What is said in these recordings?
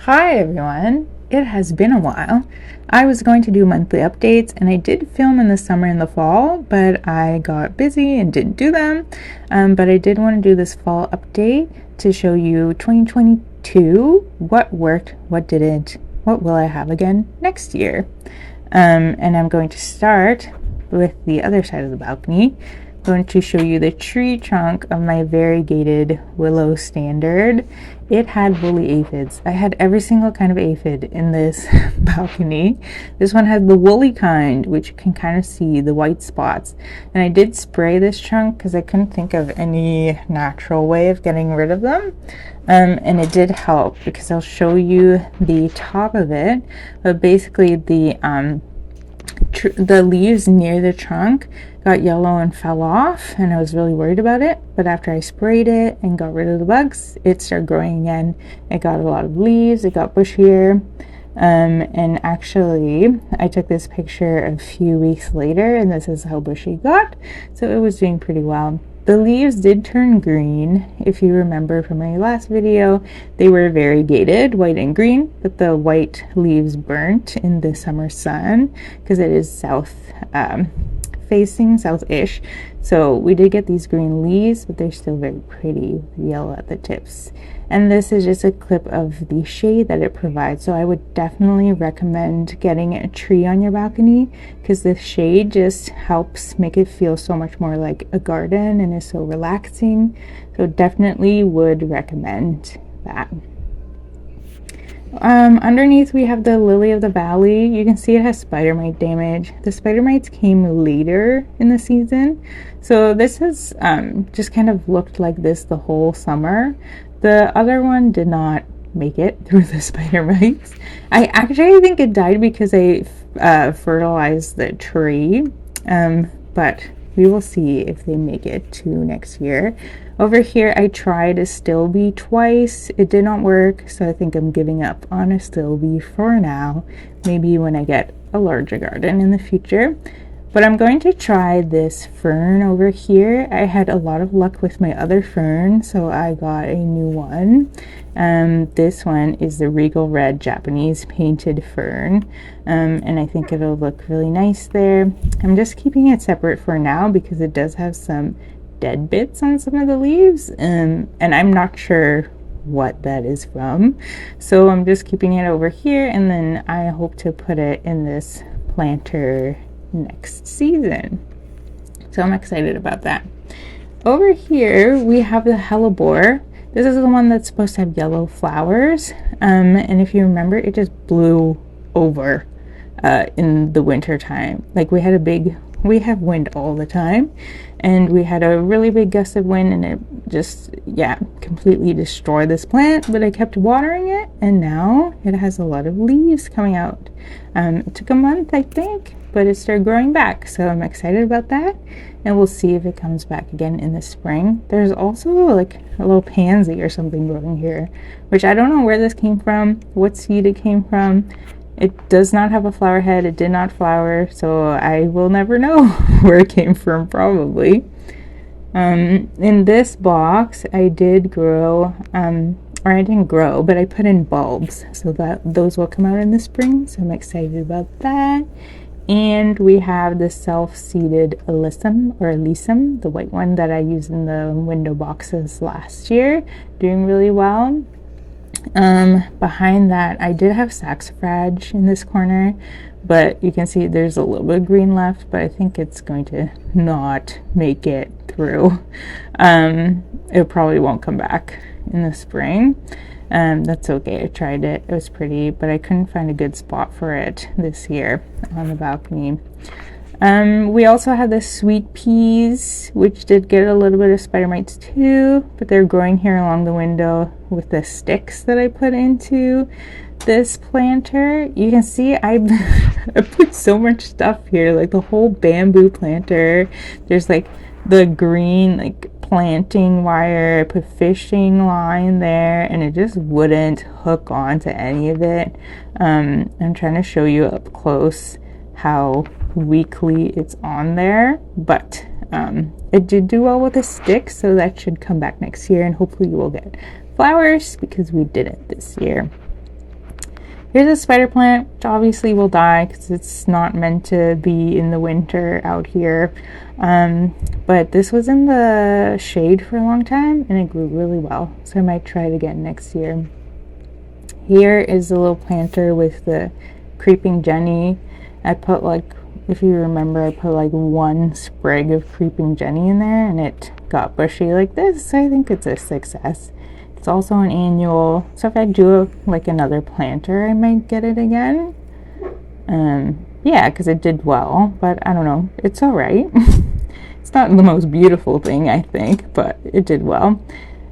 Hi everyone! It has been a while. I was going to do monthly updates and I did film in the summer and the fall, but I got busy and didn't do them. But I did want to do this fall update to show you 2022, what worked, what didn't, what will I have again next year. And I'm going to start with the other side of the balcony. Going to show you the tree trunk of my variegated willow standard. It had woolly aphids. I had every single kind of aphid in this balcony. This one had the woolly kind, which you can kind of see the white spots. And I did spray this trunk because I couldn't think of any natural way of getting rid of them. And it did help because I'll show you the top of it. But basically the leaves near the trunk got yellow and fell off, and I was really worried about it. But after I sprayed it and got rid of the bugs, it started growing again. It got a lot of leaves, it got bushier. And actually I took this picture a few weeks later and this is how bushy it got, so it was doing pretty well. The leaves did turn green. If you remember from my last video, they were variegated, white and green, but the white leaves burnt in the summer sun because it is south facing, south-ish. So we did get these green leaves, but they're still very pretty, yellow at the tips. And this is just a clip of the shade that it provides. So I would definitely recommend getting a tree on your balcony because the shade just helps make it feel so much more like a garden and is so relaxing. So definitely would recommend that. Underneath we have the lily of the valley. You can see it has spider mite damage. The spider mites came later in the season, so this has just kind of looked like this the whole summer. The other one did not make it through the spider mites. I actually think it died because I fertilized the tree, but we will see if they make it to next year. Over here I tried a still bee twice. It did not work, so I think I'm giving up on a still bee for now. Maybe when I get a larger garden in the future. But I'm going to try this fern over here. I had a lot of luck with my other fern, so I got a new one. This one is the Regal Red Japanese painted fern, and I think it'll look really nice there. I'm just keeping it separate for now because it does have some dead bits on some of the leaves, and I'm not sure what that is from, so I'm just keeping it over here, and then I hope to put it in this planter next season. So I'm excited about that. Over here we have the hellebore. This is the one that's supposed to have yellow flowers, and if you remember, it just blew over in the winter time. Like we have wind all the time, and we had a really big gust of wind, and it just completely destroyed this plant. But I kept watering it, and now it has a lot of leaves coming out. It took a month, I think, but it started growing back, so I'm excited about that, and we'll see if it comes back again in the spring. There's also like a little pansy or something growing here, which I don't know where this came from, what seed it came from. It does not have a flower head. It did not flower, so I will never know where it came from, probably. In this box, I did grow, or I didn't grow, but I put in bulbs, so that those will come out in the spring, so I'm excited about that. And we have the self-seeded Alyssum, the white one that I used in the window boxes last year, doing really well. Behind that I did have saxifrage in this corner, but you can see there's a little bit of green left, but I think it's going to not make it through. It probably won't come back in the spring. That's okay. I tried it. It was pretty, but I couldn't find a good spot for it this year on the balcony. We also have the sweet peas, which did get a little bit of spider mites too, but they're growing here along the window with the sticks that I put into this planter. You can see I put so much stuff here, like the whole bamboo planter. There's like the green like planting wire. I put fishing line there, and it just wouldn't hook onto any of it. I'm trying to show you up close how weakly it's on there, but it did do well with the stick, so that should come back next year, and hopefully you will get flowers because we did it this year. Here's a spider plant, which obviously will die because it's not meant to be in the winter out here. But this was in the shade for a long time and it grew really well. So I might try it again next year. Here is the little planter with the creeping Jenny. I put like, if you remember, I put like one sprig of creeping Jenny in there and it got bushy like this. So I think it's a success. It's also an annual, so if I do like another planter, I might get it again. Yeah, because it did well, but I don't know, it's all right. It's not the most beautiful thing, I think, but it did well.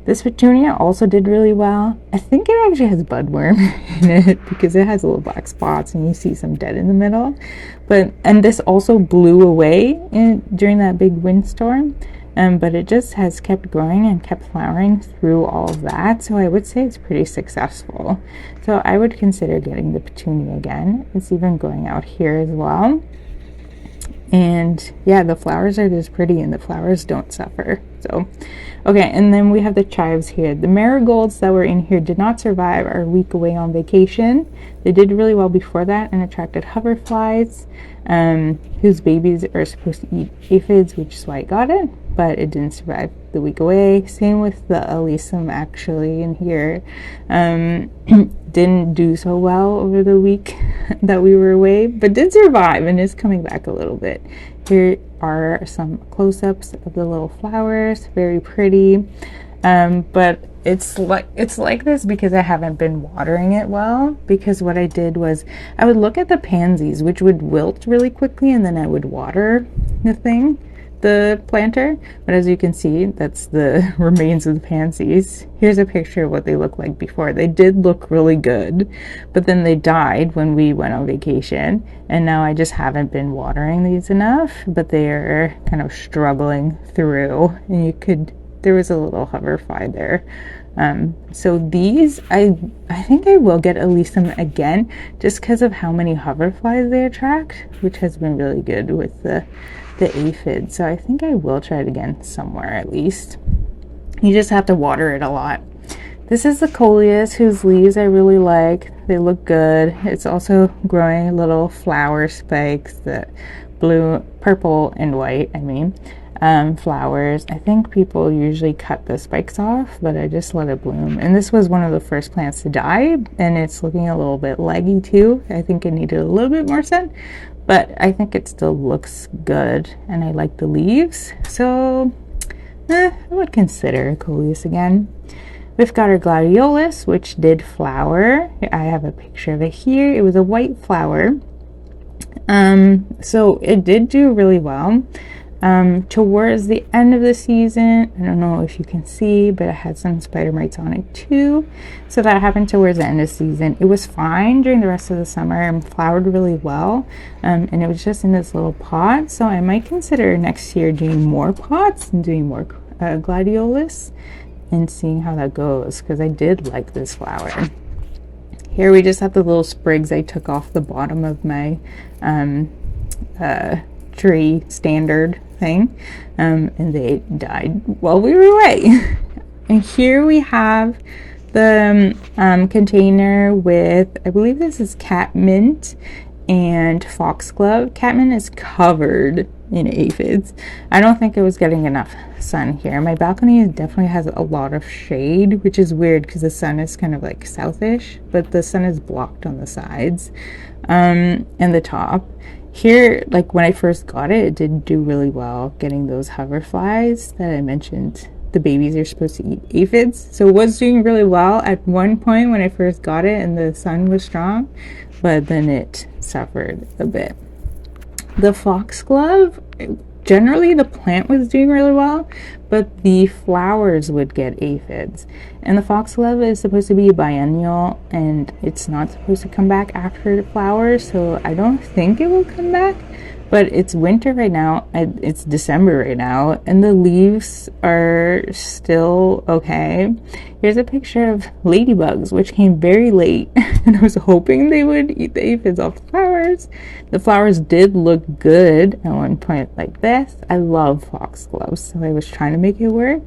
This petunia also did really well. I think it actually has budworm in it because it has little black spots and you see some dead in the middle. And this also blew away during that big windstorm. But it just has kept growing and kept flowering through all of that. So I would say it's pretty successful. So I would consider getting the petunia again. It's even growing out here as well. And yeah, the flowers are just pretty and the flowers don't suffer. So, okay, and then we have the chives here. The marigolds that were in here did not survive our week away on vacation. They did really well before that and attracted hoverflies, whose babies are supposed to eat aphids, which is why I got it, but it didn't survive the week away. Same with the alyssum actually in here. Didn't do so well over the week that we were away, but did survive and is coming back a little bit. Here are some close-ups of the little flowers, very pretty. But it's like this because I haven't been watering it well, because what I did was I would look at the pansies, which would wilt really quickly, and then I would water the planter. But as you can see, that's the remains of the pansies. Here's a picture of what they looked like before. They did look really good, but then they died when we went on vacation, and now I just haven't been watering these enough, but they are kind of struggling through, and there was a little hoverfly there. So these, I think I will get alyssum again just because of how many hoverflies they attract, which has been really good with the aphid. So I think I will try it again somewhere at least. You just have to water it a lot. This is the coleus, whose leaves I really like. They look good. It's also growing little flower spikes, the purple and white, flowers. I think people usually cut the spikes off, but I just let it bloom. And this was one of the first plants to die, and it's looking a little bit leggy too. I think it needed a little bit more sun, but I think it still looks good, and I like the leaves. So I would consider coleus again. We've got our gladiolus, which did flower. I have a picture of it here. It was a white flower. So it did do really well. Towards the end of the season, I don't know if you can see, but it had some spider mites on it too. So that happened towards the end of the season. It was fine during the rest of the summer and flowered really well. And it was just in this little pot. So I might consider next year doing more pots and doing more gladiolus and seeing how that goes, because I did like this flower. Here we just have the little sprigs I took off the bottom of my tree standard thing, and they died while we were away. And here we have the container with, I believe this is catmint and foxglove. Catmint is covered in aphids. I don't think it was getting enough sun here. My balcony definitely has a lot of shade, which is weird because the sun is kind of like southish, but the sun is blocked on the sides and the top. Here, like when I first got it, it did do really well getting those hoverflies that I mentioned. The babies are supposed to eat aphids, so it was doing really well at one point when I first got it and the sun was strong, but then it suffered a bit. The foxglove, generally the plant was doing really well, but the flowers would get aphids. And the foxglove is supposed to be a biennial, and it's not supposed to come back after the flowers, so I don't think it will come back. But it's winter right now, it's December right now, and the leaves are still okay. Here's a picture of ladybugs, which came very late, and I was hoping they would eat the aphids off the flowers. The flowers did look good at one point like this. I love foxgloves, so I was trying to make it work.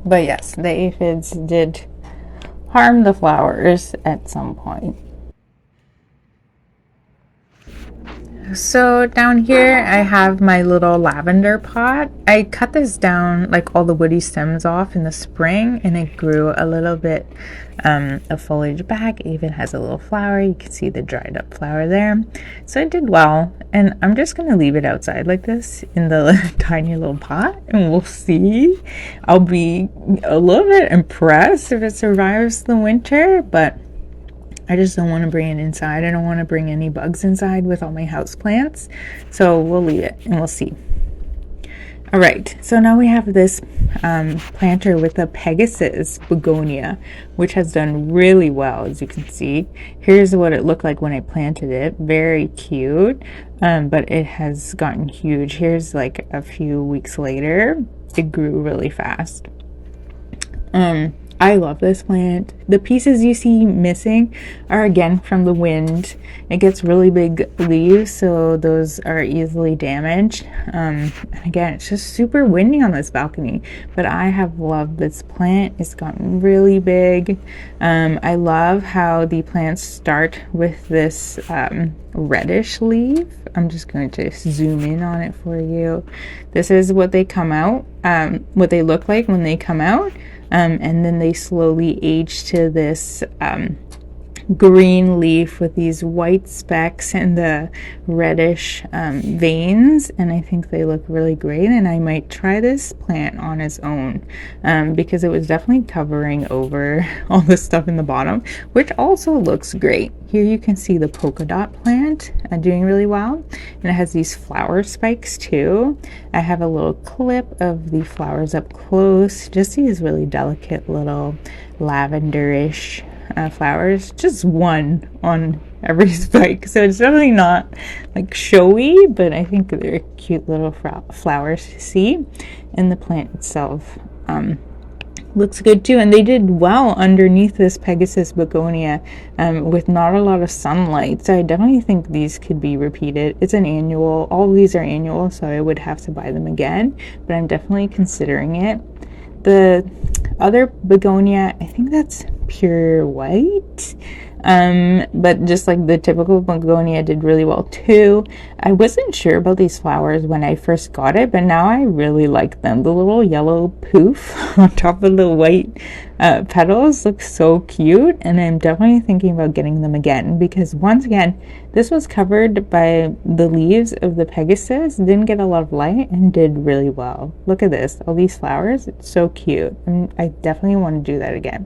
But yes, the aphids did harm the flowers at some point. So down here I have my little lavender pot. I cut this down, like all the woody stems off in the spring, and it grew a little bit of foliage back. It even has a little flower. You can see the dried up flower there. So it did well, and I'm just gonna leave it outside like this in the tiny little pot, and we'll see. I'll be a little bit impressed if it survives the winter, but I just don't want to bring it inside. I don't want to bring any bugs inside with all my house plants. So we'll leave it and we'll see. All right, so now we have this planter with a Pegasus begonia, which has done really well, as you can see. Here's what it looked like when I planted it. Very cute, but it has gotten huge. Here's like a few weeks later. It grew really fast. I love this plant. The pieces you see missing are again from the wind. It gets really big leaves, so those are easily damaged. And again, it's just super windy on this balcony, but I have loved this plant. It's gotten really big. I love how the plants start with this reddish leaf. I'm just going to zoom in on it for you. This is what they come out, what they look like when they come out. And then they slowly age to this green leaf with these white specks and the reddish veins, and I think they look really great, and I might try this plant on its own because it was definitely covering over all the stuff in the bottom, which also looks great. Here you can see the polka dot plant doing really well, and it has these flower spikes too. I have a little clip of the flowers up close, just these really delicate little lavenderish flowers, just one on every spike, so it's definitely not like showy, but I think they're cute little flowers to see, and the plant itself looks good too. And they did well underneath this Pegasus begonia with not a lot of sunlight, so I definitely think these could be repeated. It's an annual, all of these are annual, so I would have to buy them again, but I'm definitely considering it. The other begonia, I think that's pure white, but just like the typical begonia did really well too. I wasn't sure about these flowers when I first got it, but now I really like them. The little yellow poof on top of the white petals looks so cute, and I'm definitely thinking about getting them again, because once again, this was covered by the leaves of the Pegasus, didn't get a lot of light, and did really well. Look at this, all these flowers, it's so cute, and I definitely want to do that again.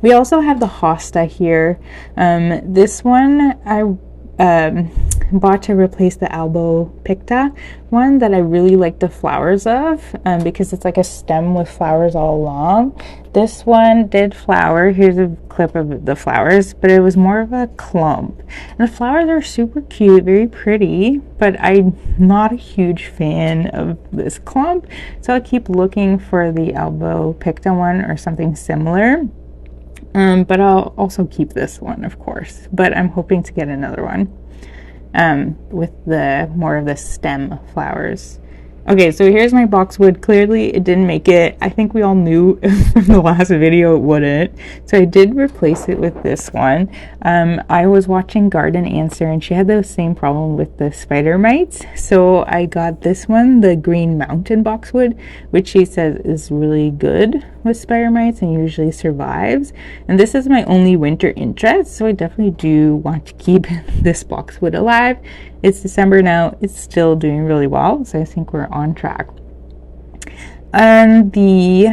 We also have the hosta here. This one I bought to replace the albopicta one that I really like the flowers of, because it's like a stem with flowers all along. This one did flower. Here's a clip of the flowers, but it was more of a clump. And the flowers are super cute, very pretty, but I'm not a huge fan of this clump, so I'll keep looking for the albopicta one or something similar. But I'll also keep this one, of course, but I'm hoping to get another one with the more of the stem flowers. Okay, so here's my boxwood. Clearly it didn't make it. I think we all knew from the last video it wouldn't. So I did replace it with this one. I was watching Garden Answer, and she had the same problem with the spider mites. So I got this one, the Green Mountain boxwood, which she says is really good with spider mites and usually survives. And this is my only winter interest, so I definitely do want to keep this boxwood alive. It's December now, it's still doing really well, so I think we're on track. And the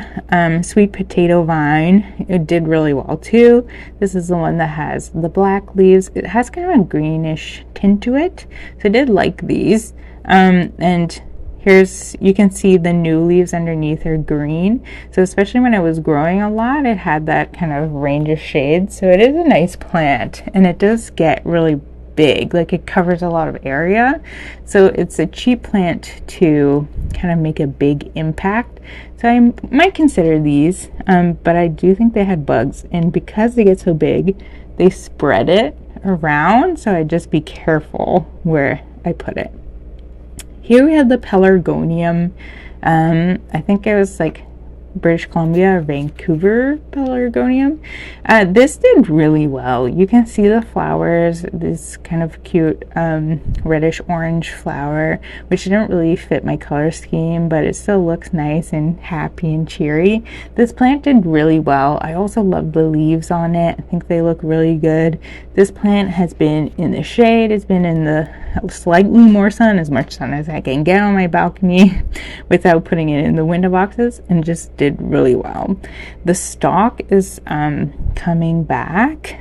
sweet potato vine, it did really well too. This is the one that has the black leaves. It has kind of a greenish tint to it, so I did like these. And here's, you can see the new leaves underneath are green, so especially when it was growing a lot, it had that kind of range of shades. So it is a nice plant, and it does get really big, like it covers a lot of area, so it's a cheap plant to kind of make a big impact. So I might consider these, but I do think they had bugs, and because they get so big, they spread it around, so I'd just be careful where I put it. Here we have the pelargonium. I think it was like British Columbia or Vancouver pelargonium. This did really well. You can see the flowers, this kind of cute reddish orange flower, which didn't really fit my color scheme, but it still looks nice and happy and cheery. This plant did really well. I also love the leaves on it. I think they look really good. This plant has been in the shade. It's been in the slightly more sun, as much sun as I can get on my balcony without putting it in the window boxes, and just did really well. The stalk is coming back.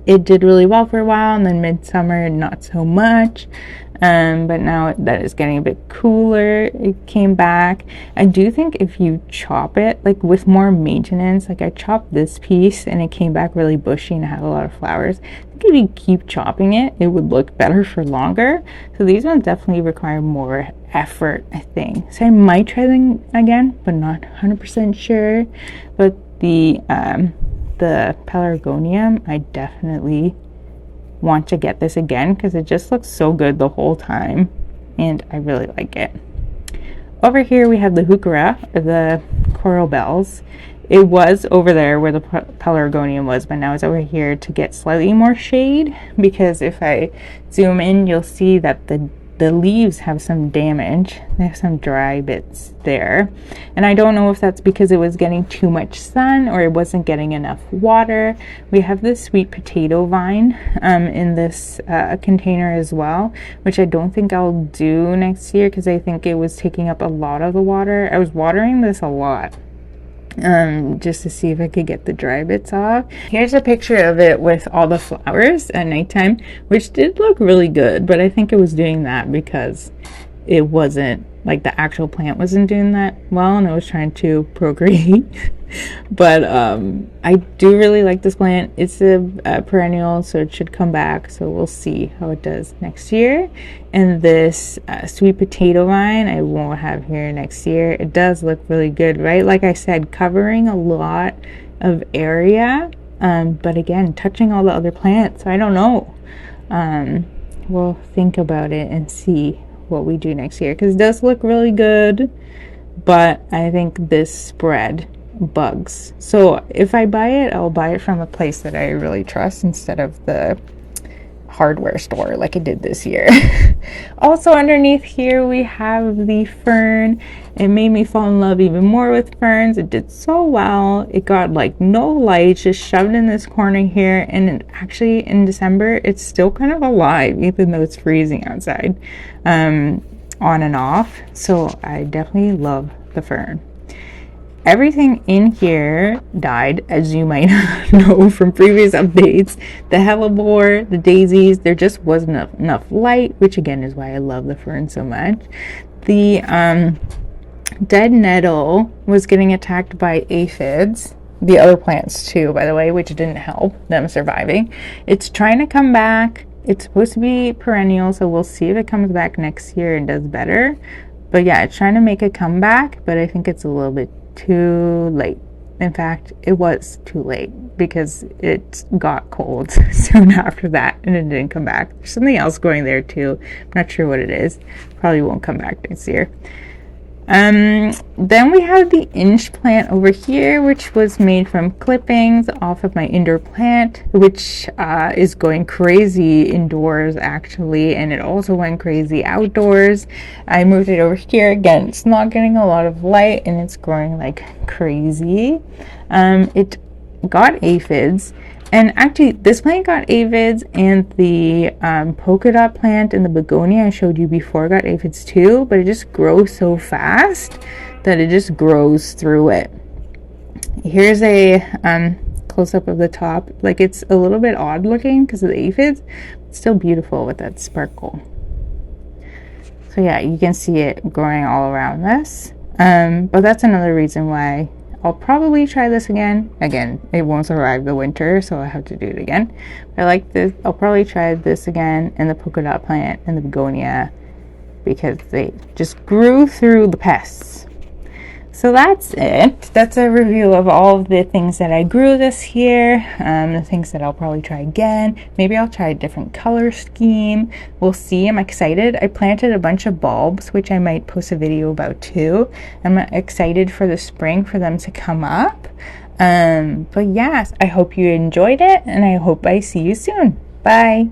It did really well for a while, and then midsummer not so much. But now that it's getting a bit cooler, it came back. I do think if you chop it, like with more maintenance, like I chopped this piece and it came back really bushy and had a lot of flowers. I think if you keep chopping it, it would look better for longer. So these ones definitely require more effort, I think. So I might try them again, but not 100% sure. But the pelargonium, I definitely want to get this again because it just looks so good the whole time, and I really like it. Over here we have the heuchera, the coral bells. It was over there where the pelargonium was, but now it's over here to get slightly more shade, because if I zoom in, you'll see that the leaves have some damage. They have some dry bits there, and I don't know if that's because it was getting too much sun or it wasn't getting enough water. We have this sweet potato vine in this container as well, which I don't think I'll do next year because I think it was taking up a lot of the water. I was watering this a lot just to see if I could get the dry bits off. Here's a picture of it with all the flowers at nighttime, which did look really good, but I think it was doing that because it wasn't, like, the actual plant wasn't doing that well and I was trying to procreate. But I do really like this plant. It's a perennial, so it should come back, so we'll see how it does next year. And this sweet potato vine I won't have here next year. It does look really good, right? Like I said, covering a lot of area, but again, touching all the other plants, so I don't know. We'll think about it and see what we do next year, because it does look really good, but I think this spread bugs. So if I buy it, I'll buy it from a place that I really trust instead of the hardware store like I did this year. Also underneath here we have the fern. It made me fall in love even more with ferns. It did so well. It got like no light, just shoved in this corner here, and it actually in December it's still kind of alive even though it's freezing outside, on and off. So I definitely love the fern. Everything in here died, as you might know from previous updates. The hellebore, the daisies, there just wasn't enough light, which again is why I love the fern so much. The dead nettle was getting attacked by aphids. The other plants too, by the way, which didn't help them surviving. It's trying to come back. It's supposed to be perennial, so we'll see if it comes back next year and does better. But yeah, it's trying to make a comeback, but I think it's a little bit too late. In fact, it was too late because it got cold soon after that and it didn't come back. There's something else going there too. I'm not sure what it is. Probably won't come back next year. Then we have the inch plant over here, which was made from clippings off of my indoor plant, which is going crazy indoors actually, and it also went crazy outdoors. I moved it over here. Again, it's not getting a lot of light and it's growing like crazy. It got aphids. And actually, this plant got aphids, and the polka dot plant and the begonia I showed you before got aphids too, but it just grows so fast that it just grows through it. Here's a close-up of the top. Like, it's a little bit odd looking because of the aphids. It's still beautiful with that sparkle. So yeah, you can see it growing all around this. But that's another reason why I'll probably try this again. Again, it won't survive the winter, so I have to do it again. I like this. I'll probably try this again, and the polka dot plant and the begonia, because they just grew through the pests. So that's it. That's a review of all of the things that I grew this year, the things that I'll probably try again. Maybe I'll try a different color scheme. We'll see. I'm excited. I planted a bunch of bulbs, which I might post a video about too. I'm excited for the spring for them to come up. But yes, I hope you enjoyed it, and I hope I see you soon. Bye.